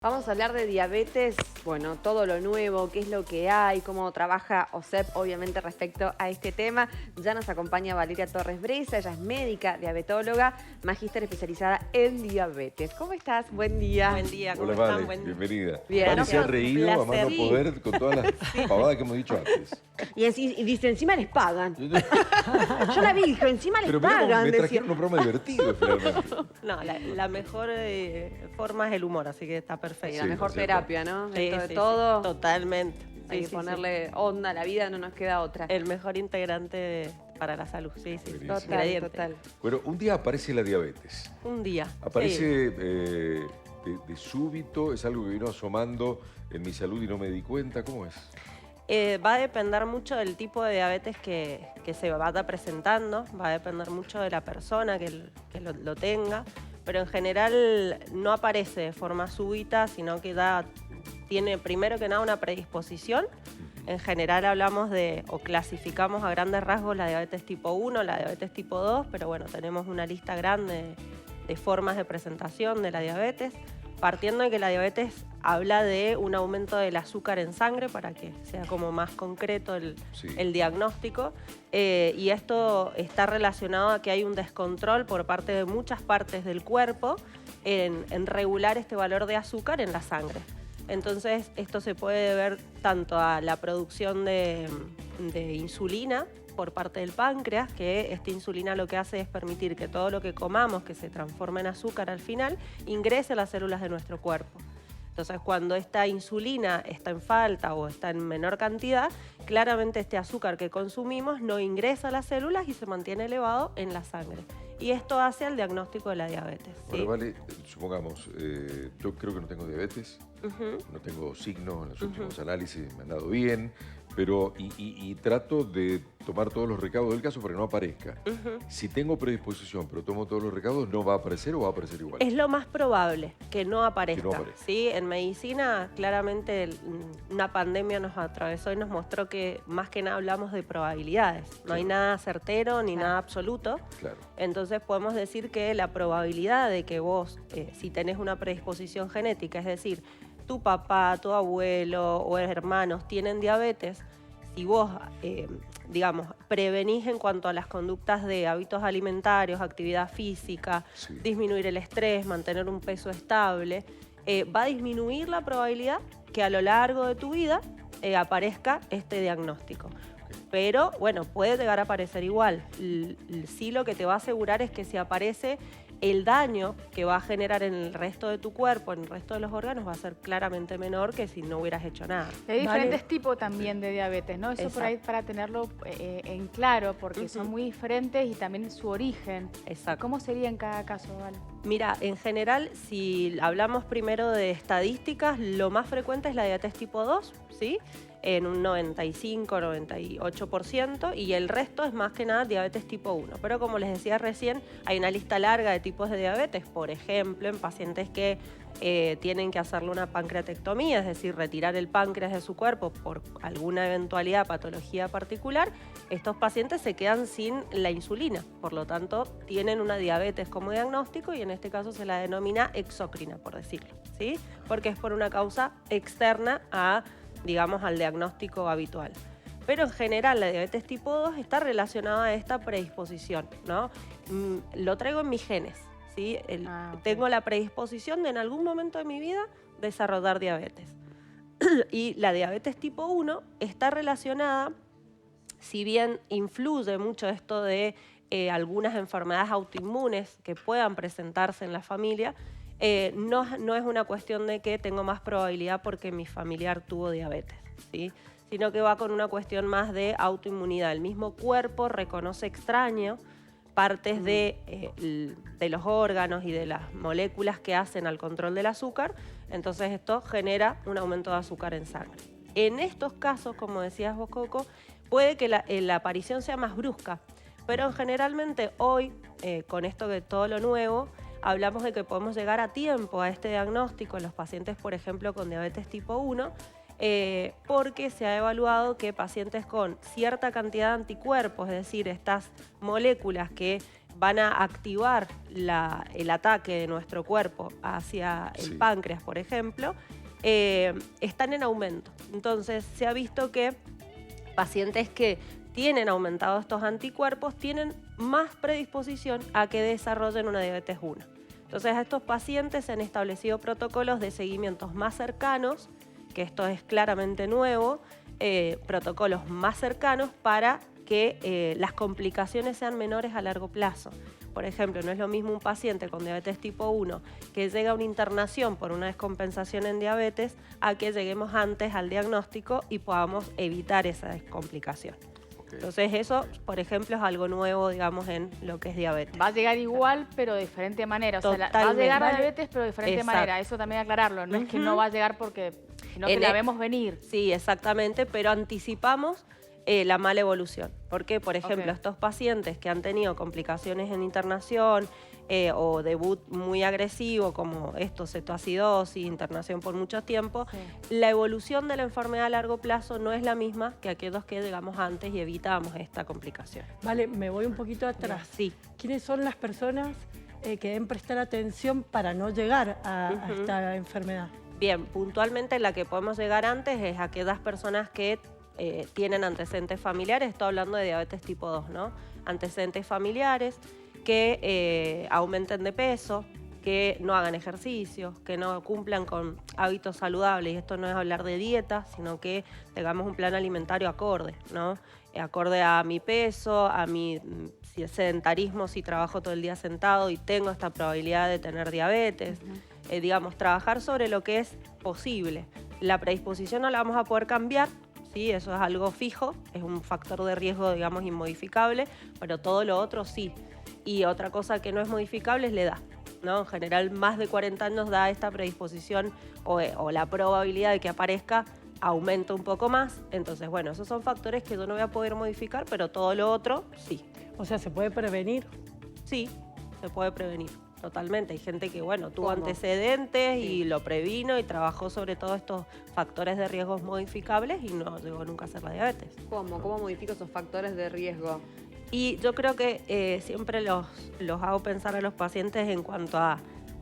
Vamos a hablar de diabetes, bueno, todo lo nuevo, qué es lo que hay, cómo trabaja OSEP, obviamente, respecto a este tema. Ya nos acompaña Valeria Torres Bresa, ella es médica, diabetóloga, magíster especializada en diabetes. ¿Cómo estás? Buen día. Buen día, ¿cómo Hola, están? Vale, bienvenida. Bien. Vale se ha reído a más no Sí. poder con todas las pavadas que hemos dicho antes. Y dice, encima les pagan. Yo la vi, dijo, encima les Pero mirá cómo pagan. me decía. trajeron un programa divertido, finalmente. No, la mejor forma es el humor, así que está perfecto. Sí, la Sí, mejor ¿no es cierto? terapia, ¿no? Sí, Dentro de sí, todo, sí, totalmente. hay que ponerle onda a la vida, no nos queda otra. El mejor integrante para la salud, sí. Buenísimo. Total, Ingrediente. total. Bueno, un día aparece la diabetes. Un día. Aparece de súbito, es algo que vino asomando en mi salud y no me di cuenta. ¿Cómo es? Va a depender mucho del tipo de diabetes que se vaya presentando, va a depender mucho de la persona que lo tenga, pero en general no aparece de forma súbita, sino que ya tiene primero que nada una predisposición. En general hablamos o clasificamos a grandes rasgos la diabetes tipo 1, la diabetes tipo 2, pero bueno, tenemos una lista grande de formas de presentación de la diabetes, partiendo de que la diabetes habla de un aumento del azúcar en sangre para que sea como más concreto Sí. el diagnóstico, y esto está relacionado a que hay un descontrol por parte de muchas partes del cuerpo en regular este valor de azúcar en la sangre. Entonces esto se puede ver tanto a la producción de insulina por parte del páncreas, que esta insulina lo que hace es permitir que todo lo que comamos, que se transforma en azúcar al final, ingrese a las células de nuestro cuerpo. Entonces, cuando esta insulina está en falta o está en menor cantidad, claramente este azúcar que consumimos no ingresa a las células y se mantiene elevado en la sangre. Y esto hace al diagnóstico de la diabetes, ¿sí? Bueno, Vale, supongamos, yo creo que no tengo diabetes, Ujú. no tengo signos en los últimos análisis, me han dado bien, pero y trato de tomar todos los recaudos del caso para que no aparezca. Si tengo predisposición, pero tomo todos los recaudos, ¿no va a aparecer o va a aparecer igual? Es lo más probable que no aparezca. Que no aparezca. ¿Sí? En medicina, claramente, una pandemia nos atravesó y nos mostró que más que nada hablamos de probabilidades. No hay nada certero ni nada absoluto. Claro. Entonces podemos decir que la probabilidad de que vos, si tenés una predisposición genética, es decir, tu papá, tu abuelo o hermanos tienen diabetes, si vos, digamos, prevenís en cuanto a las conductas de hábitos alimentarios, actividad física, Sí. disminuir el estrés, mantener un peso estable, va a disminuir la probabilidad que a lo largo de tu vida aparezca este diagnóstico. Pero, bueno, puede llegar a aparecer igual. Sí, lo que te va a asegurar es que si aparece, el daño que va a generar en el resto de tu cuerpo, en el resto de los órganos, va a ser claramente menor que si no hubieras hecho nada. Hay diferentes tipos también de diabetes, ¿no? Eso Exacto. por ahí para tenerlo en claro, porque son muy diferentes y también su origen. Exacto. ¿Cómo sería en cada caso, Vale? Mira, en general, si hablamos primero de estadísticas, lo más frecuente es la diabetes tipo 2, ¿sí? En un 95-98%, y el resto es más que nada diabetes tipo 1. Pero como les decía recién, hay una lista larga de tipos de diabetes. Por ejemplo, en pacientes que tienen que hacerle una pancreatectomía, es decir, retirar el páncreas de su cuerpo por alguna eventualidad, patología particular, estos pacientes se quedan sin la insulina. Por lo tanto, tienen una diabetes como diagnóstico y en este caso se la denomina exócrina, por decirlo, ¿sí? Porque es por una causa externa digamos, al diagnóstico habitual. Pero en general la diabetes tipo 2 está relacionada a esta predisposición, ¿no? Lo traigo en mis genes, ¿sí? Ok. Tengo la predisposición de en algún momento de mi vida desarrollar diabetes. Y la diabetes tipo 1 está relacionada, si bien influye mucho esto de algunas enfermedades autoinmunes que puedan presentarse en la familia, no es una cuestión de que tengo más probabilidad porque mi familiar tuvo diabetes, ¿sí? Sino que va con una cuestión más de autoinmunidad. El mismo cuerpo reconoce extraño partes de los órganos y de las moléculas que hacen al control del azúcar, entonces esto genera un aumento de azúcar en sangre. En estos casos, como decías vos, Coco, puede que la aparición sea más brusca, pero generalmente hoy, con esto de todo lo nuevo, hablamos de que podemos llegar a tiempo a este diagnóstico en los pacientes, por ejemplo, con diabetes tipo 1, porque se ha evaluado que pacientes con cierta cantidad de anticuerpos, es decir, estas moléculas que van a activar el ataque de nuestro cuerpo hacia el páncreas, por ejemplo, están en aumento. Entonces se ha visto que pacientes que tienen aumentados estos anticuerpos tienen más predisposición a que desarrollen una diabetes 1. Entonces a estos pacientes se han establecido protocolos de seguimientos más cercanos, que esto es claramente nuevo, protocolos más cercanos para que las complicaciones sean menores a largo plazo. Por ejemplo, no es lo mismo un paciente con diabetes tipo 1 que llega a una internación por una descompensación en diabetes a que lleguemos antes al diagnóstico y podamos evitar esa descomplicación. Entonces eso, por ejemplo, es algo nuevo, digamos, en lo que es diabetes. Va a llegar igual, pero de diferente manera. O sea, va a llegar a diabetes, pero de diferente manera. Eso también aclararlo. No es que no va a llegar porque, sino que la vemos venir. Sí, exactamente, pero anticipamos la mala evolución. Porque, por ejemplo, estos pacientes que han tenido complicaciones en internación o debut muy agresivo, como esto, cetoacidosis, internación por mucho tiempo, la evolución de la enfermedad a largo plazo no es la misma que aquellos que llegamos antes y evitamos esta complicación. Vale, me voy un poquito atrás. Sí. ¿Quiénes son las personas que deben prestar atención para no llegar a esta enfermedad? Bien, puntualmente la que podemos llegar antes es aquellas personas que tienen antecedentes familiares, estoy hablando de diabetes tipo 2, ¿no? Antecedentes familiares, que aumenten de peso, que no hagan ejercicio, que no cumplan con hábitos saludables. Y esto no es hablar de dieta, sino que tengamos un plan alimentario acorde, ¿no? Acorde a mi peso, a mi sedentarismo, si trabajo todo el día sentado y tengo esta probabilidad de tener diabetes. Digamos, trabajar sobre lo que es posible. La predisposición no la vamos a poder cambiar, ¿sí? Eso es algo fijo, es un factor de riesgo, digamos, inmodificable, pero todo lo otro sí. Y otra cosa que no es modificable es la edad, ¿no? En general, más de 40 años da esta predisposición o la probabilidad de que aparezca aumenta un poco más. Entonces, bueno, esos son factores que yo no voy a poder modificar, pero todo lo otro sí. O sea, ¿se puede prevenir? Sí, se puede prevenir. Totalmente. Hay gente que, bueno, tuvo antecedentes y lo previno y trabajó sobre todos estos factores de riesgos modificables y no llegó nunca a hacer la diabetes. ¿Cómo? ¿Cómo modifico esos factores de riesgo? Y yo creo que siempre los hago pensar a los pacientes en cuanto a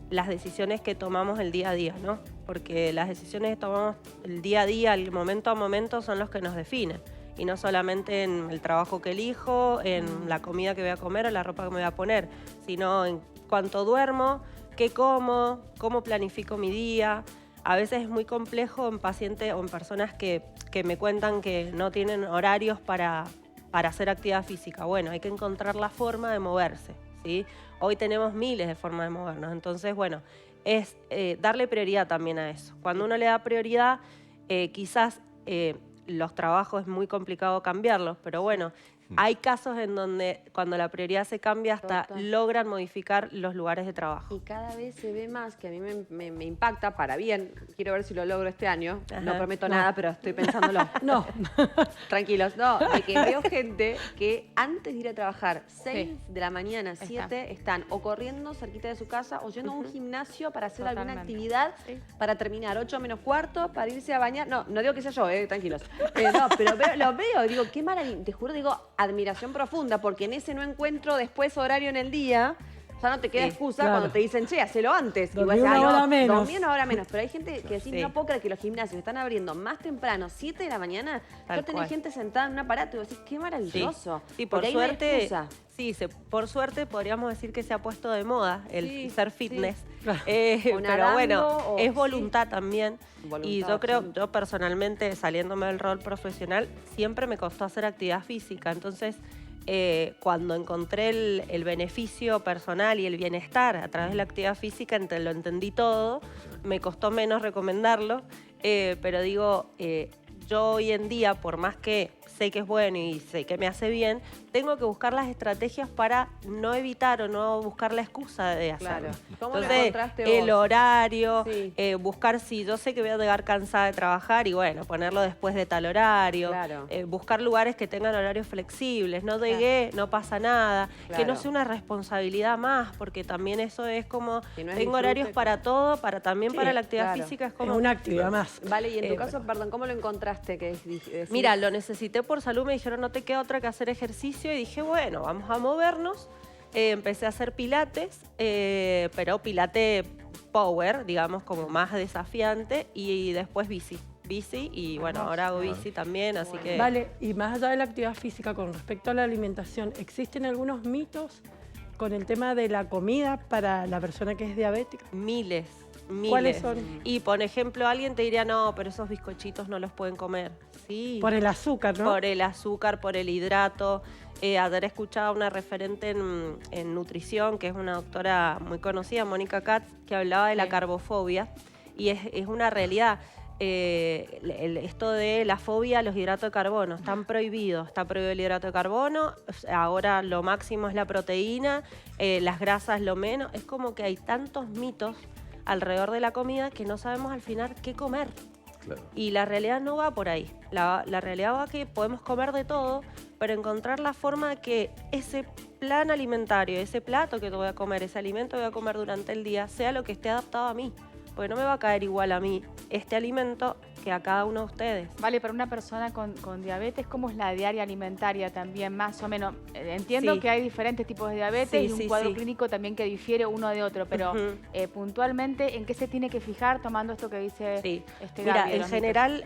las decisiones que tomamos el día a día, ¿no? Porque las decisiones que tomamos el día a día, el momento a momento, son los que nos definen. Y no solamente en el trabajo que elijo, en la comida que voy a comer o la ropa que me voy a poner, sino en cuánto duermo, qué como, cómo planifico mi día. A veces es muy complejo en pacientes o en personas que me cuentan que no tienen horarios para hacer actividad física. Bueno, hay que encontrar la forma de moverse, ¿sí? Hoy tenemos miles de formas de movernos, entonces, bueno, es darle prioridad también a eso. Cuando uno le da prioridad, quizás los trabajos es muy complicado cambiarlos, pero bueno, hay casos en donde cuando la prioridad se cambia hasta logran modificar los lugares de trabajo. Y cada vez se ve más, que a mí me impacta para bien. Quiero ver si lo logro este año. No prometo nada, pero estoy pensándolo. No. Tranquilos. No, de que veo gente que antes de ir a trabajar, 6 de la mañana, 7, están o corriendo cerquita de su casa o yendo a un gimnasio para hacer alguna actividad para terminar 8 menos cuarto, para irse a bañar. No digo que sea yo, tranquilos. No, pero lo veo, digo, qué maravilla. Te juro, digo, admiración profunda, porque en ese no encuentro después horario en el día, ya no te queda excusa cuando te dicen, che, hacelo antes. Dormí una hora menos. Dormí una hora menos. Pero hay gente que decís, no puedo creer que los gimnasios están abriendo más temprano, 7 de la mañana, yo tenés gente sentada en un aparato y vos decís, qué maravilloso. Sí, por suerte, por suerte podríamos decir que se ha puesto de moda el ser fitness. Pero bueno, es voluntad también. Y yo creo, yo personalmente, saliéndome del rol profesional, siempre me costó hacer actividad física. Entonces, cuando encontré el beneficio personal y el bienestar a través de la actividad física, lo entendí todo, me costó menos recomendarlo, pero digo, yo hoy en día, por más que sé que es bueno y sé que me hace bien, tengo que buscar las estrategias para no evitar o no buscar la excusa de hacerlo. ¿Cómo Entonces, lo encontraste vos? el horario, buscar si yo sé que voy a llegar cansada de trabajar y bueno, ponerlo después de tal horario, buscar lugares que tengan horarios flexibles, no llegué, no pasa nada, que no sea una responsabilidad más, porque también eso es como, tengo horarios para todo, también para la actividad física, es como una actividad más. Vale, y en tu caso, perdón, ¿cómo lo encontraste? Mira, lo necesité por salud, me dijeron no te queda otra que hacer ejercicio y dije, bueno, vamos a movernos. empecé a hacer pilates, pero pilate power, digamos, como más desafiante, y después bici y bueno, ahora hago bici también, así que... Vale, y más allá de la actividad física con respecto a la alimentación, ¿existen algunos mitos con el tema de la comida para la persona que es diabética? Miles. ¿Cuáles son? Y, por ejemplo, alguien te diría, no, pero esos bizcochitos no los pueden comer. Sí. Por el azúcar, ¿no? Por el azúcar, por el hidrato. Haber escuchado a una referente en nutrición, que es una doctora muy conocida, Mónica Katz, que hablaba de la carbofobia. Y es una realidad. Esto de la fobia a los hidratos de carbono, están prohibidos, está prohibido el hidrato de carbono, ahora lo máximo es la proteína, las grasas lo menos, es como que hay tantos mitos alrededor de la comida que no sabemos al final qué comer. Claro. Y la realidad no va por ahí, la realidad va que podemos comer de todo, pero encontrar la forma de que ese plan alimentario, ese plato que te voy a comer, ese alimento que voy a comer durante el día, sea lo que esté adaptado a mí. Porque no me va a caer igual a mí este alimento que a cada uno de ustedes. Vale, para una persona con diabetes, ¿cómo es la diaria alimentaria también, más o menos? Entiendo que hay diferentes tipos de diabetes y un cuadro clínico también que difiere uno de otro, pero puntualmente, ¿en qué se tiene que fijar tomando esto que dice este Gaby? Mira, en general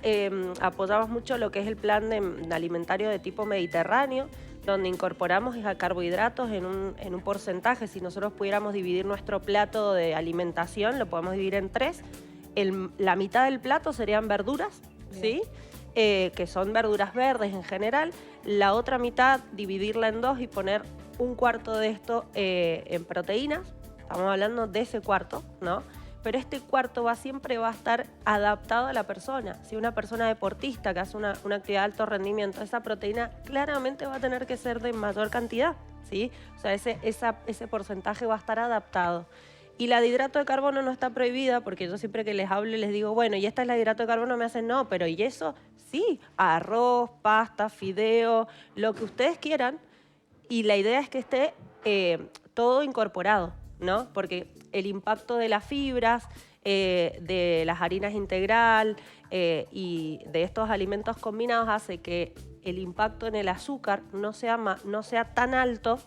apoyamos mucho lo que es el plan alimentario de tipo mediterráneo, donde incorporamos carbohidratos en un porcentaje. Si nosotros pudiéramos dividir nuestro plato de alimentación, lo podemos dividir en 3. La mitad del plato serían verduras, ¿sí? Que son verduras verdes en general. La otra mitad, dividirla en 2 y poner un cuarto de esto en proteínas. Estamos hablando de ese cuarto, ¿no? Pero este cuarto siempre va a estar adaptado a la persona. Si una persona deportista que hace una actividad de alto rendimiento, esa proteína claramente va a tener que ser de mayor cantidad, ¿sí? O sea, ese porcentaje va a estar adaptado. Y la de hidrato de carbono no está prohibida, porque yo siempre que les hablo les digo, bueno, y esta es la de hidrato de carbono, me hacen, no, pero ¿y eso? Sí, arroz, pasta, fideo, lo que ustedes quieran. Y la idea es que esté todo incorporado, ¿no? Porque el impacto de las fibras, de las harinas integral y de estos alimentos combinados hace que el impacto en el azúcar no sea tan alto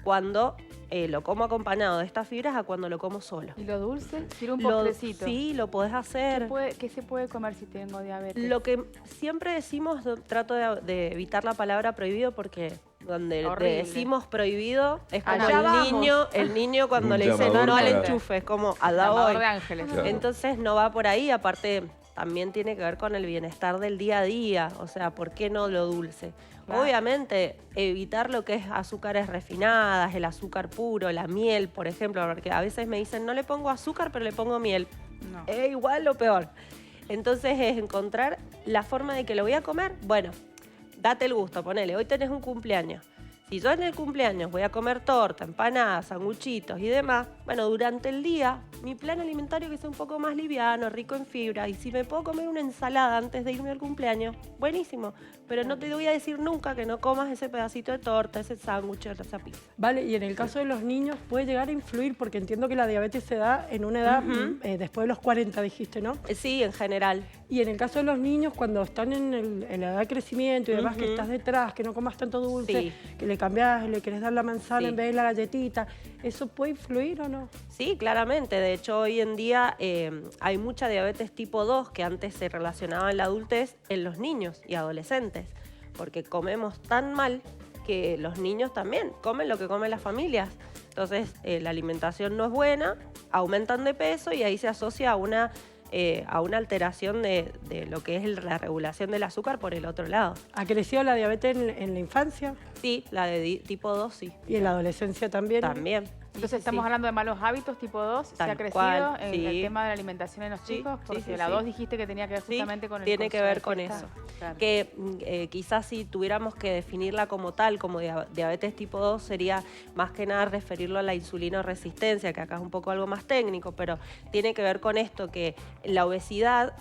cuando lo como acompañado de estas fibras a cuando lo como solo. ¿Y lo dulce? ¿Tiene un postrecito? Sí, lo podés hacer. ¿Qué se puede comer si tengo diabetes? Lo que siempre decimos, trato de evitar la palabra prohibido porque donde decimos prohibido es como el niño cuando le dice no al enchufe, es como allá voy. De ángeles. Claro. Entonces no va por ahí, aparte también tiene que ver con el bienestar del día a día, o sea, ¿por qué no lo dulce? Claro. Obviamente, evitar lo que es azúcares refinadas, el azúcar puro, la miel, por ejemplo, porque a veces me dicen, no le pongo azúcar, pero le pongo miel. No. Es igual o peor. Entonces es encontrar la forma de que lo voy a comer. Bueno, date el gusto, ponele, hoy tenés un cumpleaños. Si yo en el cumpleaños voy a comer torta, empanadas, sanguchitos y demás, bueno, durante el día, mi plan alimentario que sea un poco más liviano, rico en fibra, y si me puedo comer una ensalada antes de irme al cumpleaños, buenísimo. Pero no te voy a decir nunca que no comas ese pedacito de torta, ese sándwich, esa pizza. Vale, y en el caso de los niños puede llegar a influir, porque entiendo que la diabetes se da en una edad después de los 40, dijiste, ¿no? Sí, en general. Y en el caso de los niños, cuando están en la edad de crecimiento y demás, que estás detrás, que no comas tanto dulce, que le cambias, le querés dar la manzana en vez de la galletita, ¿eso puede influir o no? Sí, claramente. De hecho, hoy en día hay mucha diabetes tipo 2 que antes se relacionaba en la adultez en los niños y adolescentes, porque comemos tan mal que los niños también comen lo que comen las familias. Entonces, la alimentación no es buena, aumentan de peso y ahí se asocia a una alteración de lo que es la regulación del azúcar por el otro lado. ¿Ha crecido la diabetes en la infancia? Sí, la de tipo 2 sí. ¿Y en la adolescencia también? También. Entonces estamos hablando de malos hábitos tipo 2, se ha crecido en el tema de la alimentación en los chicos, porque la 2 dijiste que tenía que ver justamente con el tiene que ver con eso. Claro. Que quizás si tuviéramos que definirla como tal, como diabetes tipo 2, sería más que nada referirlo a la insulinoresistencia, que acá es un poco algo más técnico, pero tiene que ver con esto, que la obesidad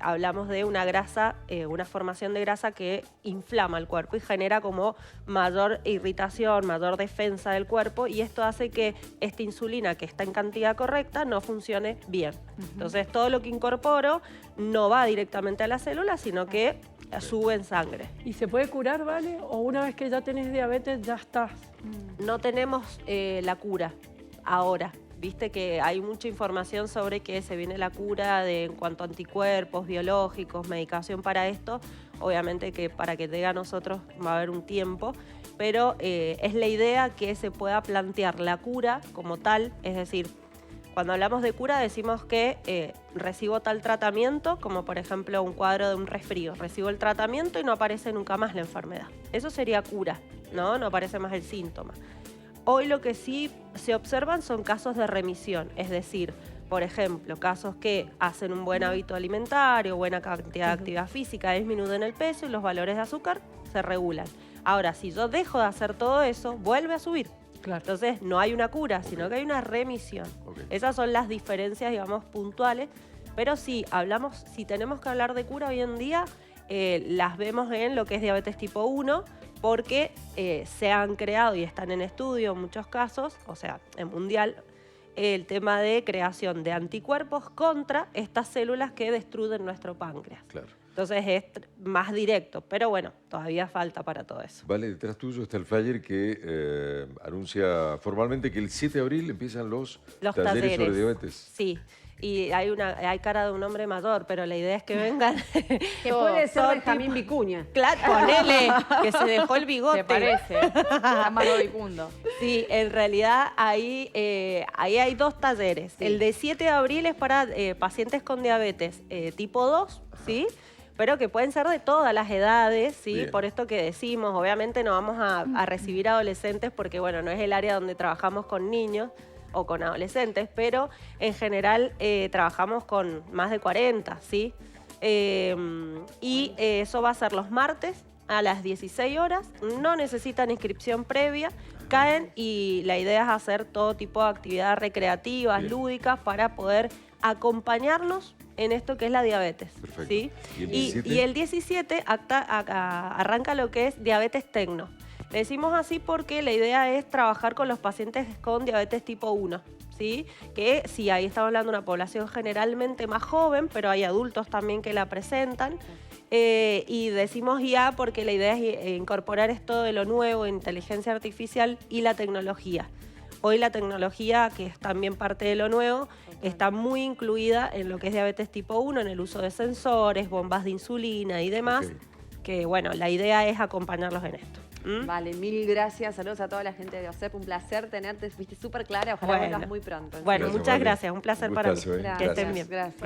hablamos de una grasa, una formación de grasa que inflama el cuerpo y genera como mayor irritación, mayor defensa del cuerpo, y esto hace que esta insulina, que está en cantidad correcta, no funcione bien. Entonces todo lo que incorporo no va directamente a la célula, sino que sube en sangre. ¿Y se puede curar, Vale? ¿O una vez que ya tenés diabetes ya estás? No tenemos la cura ahora. Viste que hay mucha información sobre que se viene la cura en cuanto a anticuerpos, biológicos, medicación para esto. Obviamente que para que llegue a nosotros va a haber un tiempo, pero es la idea que se pueda plantear la cura como tal. Es decir, cuando hablamos de cura decimos que recibo tal tratamiento, como por ejemplo un cuadro de un resfrío. Recibo el tratamiento y no aparece nunca más la enfermedad. Eso sería cura, ¿no? No aparece más el síntoma. Hoy lo que sí se observan son casos de remisión, es decir, por ejemplo, casos que hacen un buen hábito alimentario, buena cantidad de actividad física, disminuyen el peso y los valores de azúcar se regulan. Ahora, si yo dejo de hacer todo eso, vuelve a subir. Claro. Entonces, no hay una cura, sino que hay una remisión. Esas son las diferencias, digamos, puntuales. Pero sí, si tenemos que hablar de cura hoy en día, las vemos en lo que es diabetes tipo 1, porque se han creado y están en estudio en muchos casos, o sea, en mundial, el tema de creación de anticuerpos contra estas células que destruyen nuestro páncreas. Claro. Entonces es más directo, pero bueno, todavía falta para todo eso. Vale, detrás tuyo está el flyer que anuncia formalmente que el 7 de abril empiezan los talleres sobre diabetes. Sí. Y hay cara de un hombre mayor, pero la idea es que vengan. Que puede ser Benjamín Vicuña. Claro, ponele, que se dejó el bigote. ¿Te parece? Está más robicundo. Sí, en realidad ahí hay 2 talleres. Sí. El de 7 de abril es para pacientes con diabetes tipo 2, ¿sí? Pero que pueden ser de todas las edades, ¿sí? Bien. Por esto que decimos, obviamente no vamos a recibir adolescentes porque, bueno, no es el área donde trabajamos con niños o con adolescentes, pero en general trabajamos con más de 40, ¿sí? Eso va a ser los martes a las 16 horas, no necesitan inscripción previa, caen y la idea es hacer todo tipo de actividades recreativas, lúdicas, para poder acompañarlos en esto que es la diabetes. Perfecto. ¿Sí? ¿Y el 17? Arranca lo que es diabetes tecno. Le decimos así porque la idea es trabajar con los pacientes con diabetes tipo 1, ¿sí? Que sí, ahí estamos hablando de una población generalmente más joven, pero hay adultos también que la presentan. Y decimos IA porque la idea es incorporar esto de lo nuevo, inteligencia artificial y la tecnología. Hoy la tecnología, que es también parte de lo nuevo, está muy incluida en lo que es diabetes tipo 1, en el uso de sensores, bombas de insulina y demás, que bueno, la idea es acompañarlos en esto. Vale, mil gracias. Saludos a toda la gente de OSEP. Un placer tenerte, fuiste súper clara. Ojalá vuelvas muy pronto. Bueno, muchas gracias. Un placer para mí. Que estén bien. Gracias.